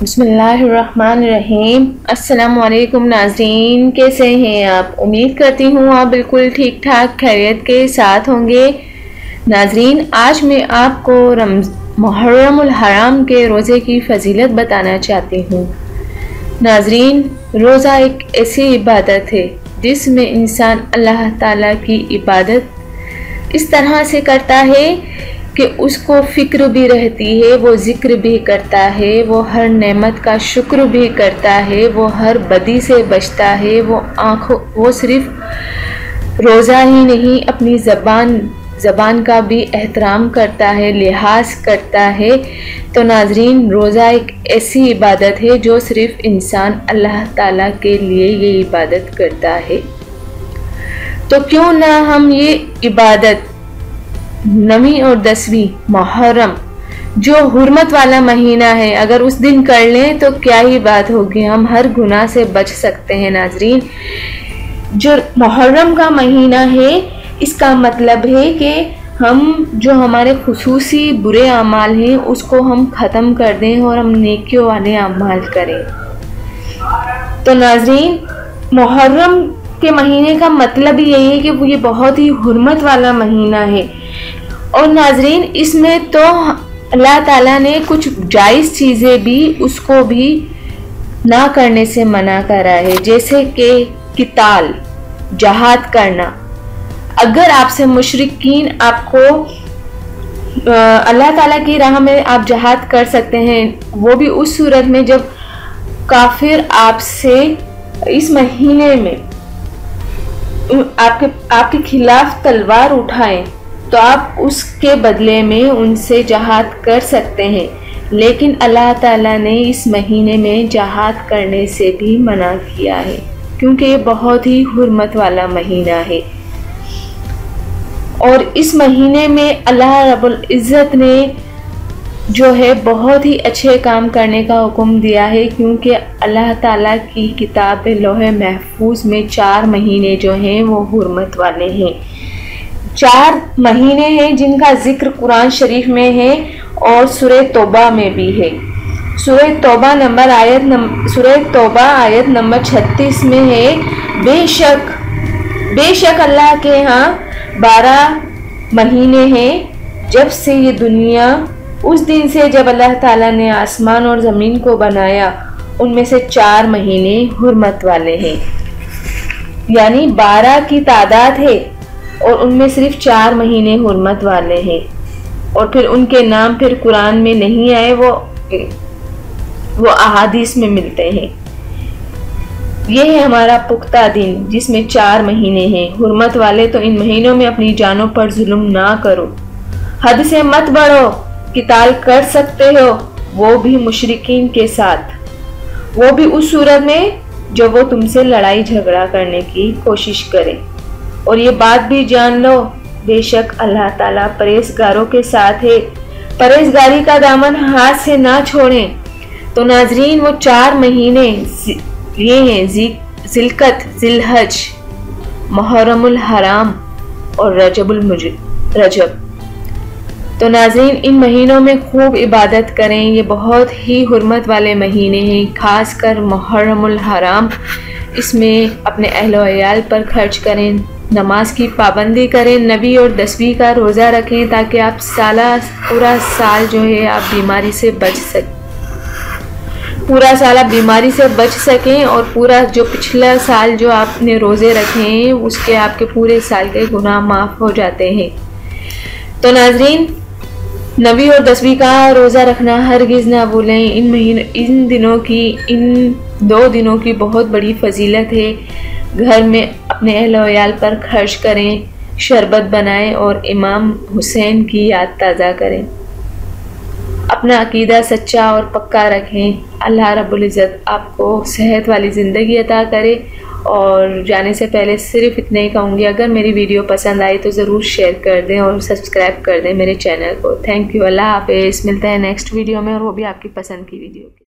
बिस्मिल्लाहिर्रहमानिर्रहीम। अस्सलामुअलैकुम नाज़रीन, कैसे हैं आप? उम्मीद करती हूँ आप बिल्कुल ठीक ठाक खैरियत के साथ होंगे। नाज़रीन, आज मैं आपको मुहर्रमुल हराम के रोज़े की फ़जीलत बताना चाहती हूँ। नाज़रीन, रोज़ा एक ऐसी इबादत है जिसमें इंसान अल्लाह ताला की इबादत इस तरह से करता है कि उसको फ़िक्र भी रहती है, वो ज़िक्र भी करता है, वो हर नेमत का शुक्र भी करता है, वो हर बदी से बचता है, वो सिर्फ रोज़ा ही नहीं अपनी ज़बान का भी एहतराम करता है, लिहाज करता है। तो नाज़रीन, रोज़ा एक ऐसी इबादत है जो सिर्फ इंसान अल्लाह ताला के लिए ये इबादत करता है। तो क्यों ना हम ये इबादत 9वीं और 10वीं मुहर्रम, जो हुर्मत वाला महीना है, अगर उस दिन कर लें तो क्या ही बात होगी, हम हर गुनाह से बच सकते हैं। नाज़रीन, जो मुहर्रम का महीना है, इसका मतलब है कि हम जो हमारे खुसूसी बुरे अमाल हैं उसको हम ख़त्म कर दें और हम नेकियों वाले अमाल करें। तो नाज़रीन, मुहर्रम के महीने का मतलब ही यही है कि वो ये बहुत ही हुर्मत वाला महीना है। और नाज़रीन, इसमें तो अल्लाह ताला ने कुछ जायज़ चीज़ें भी उसको भी ना करने से मना करा है, जैसे कि किताल, जहाद करना। अगर आपसे मुशरिकीन आपको अल्लाह ताला की राह में आप जहाद कर सकते हैं, वो भी उस सूरत में जब काफिर आपसे इस महीने में आपके खिलाफ तलवार उठाएं तो आप उसके बदले में उनसे जहाद कर सकते हैं। लेकिन अल्लाह ताला ने इस महीने में जहाद करने से भी मना किया है, क्योंकि ये बहुत ही हुर्मत वाला महीना है। और इस महीने में अल्लाह रब्बुल इज़्ज़त ने जो है बहुत ही अच्छे काम करने का हुक्म दिया है, क्योंकि अल्लाह ताला की किताब लौहे महफूज में 4 महीने जो हैं वो हुर्मत वाले हैं। 4 महीने हैं जिनका जिक्र कुरान शरीफ में है और सूरह तौबा में भी है। सूरह तौबा आयत नंबर 36 में है, बेशक अल्लाह के यहाँ 12 महीने हैं जब से ये दुनिया, उस दिन से जब अल्लाह ताला ने आसमान और ज़मीन को बनाया, उनमें से 4 महीने हुर्मत वाले हैं। यानी 12 की तादाद है और उनमें सिर्फ 4 महीने हुर्मत वाले हैं। और फिर उनके नाम फिर कुरान में नहीं आए, वो अहादीस में मिलते हैं। ये है हमारा पुख्ता दिन जिसमें 4 महीने हैं हुर्मत वाले। तो इन महीनों में अपनी जानों पर जुल्म ना करो, हद से मत बढ़ो, किताल कर सकते हो, वो भी मुशरिकीन के साथ, वो भी उस सूरत में जो वो तुमसे लड़ाई झगड़ा करने की कोशिश करें। और ये बात भी जान लो, बेशक अल्लाह ताला परहेजगारों के साथ है, परहेजगारी का दामन हाथ से ना छोड़ें। तो नाजरीन, वो 4 महीने ये हैं ज़िलकत, ज़िलहज, मुहर्रमुल हराम और रजब। तो नाज़रीन, इन महीनों में खूब इबादत करें, ये बहुत ही हुर्मत वाले महीने हैं, खास कर मुहर्रमुल हराम। इसमें अपने अहलो अयाल पर खर्च करें, नमाज की पाबंदी करें, 9वीं और 10वीं का रोज़ा रखें, ताकि आप पूरा साल जो है आप बीमारी से बच सकें और पूरा जो पिछला साल जो आपने रोज़े रखे हैं उसके आपके पूरे साल के गुनाह माफ़ हो जाते हैं। तो नाज़रीन, 9वीं और 10वीं का रोज़ा रखना हरगिज़ ना भूलें। इन 2 दिनों की बहुत बड़ी फजीलत है। घर में अपने अहल वयाल पर खर्च करें, शरबत बनाएं और इमाम हुसैन की याद ताज़ा करें। अपना अकीदा सच्चा और पक्का रखें। अल्लाह रब्बुल इज़्ज़त आपको सेहत वाली ज़िंदगी अता करे। और जाने से पहले सिर्फ इतना ही कहूँगी, अगर मेरी वीडियो पसंद आई तो ज़रूर शेयर कर दें और सब्सक्राइब कर दें मेरे चैनल को। Thank you. अल्लाह हाफ़िज़। मिलते हैं नेक्स्ट वीडियो में, और वो भी आपकी पसंद की वीडियो।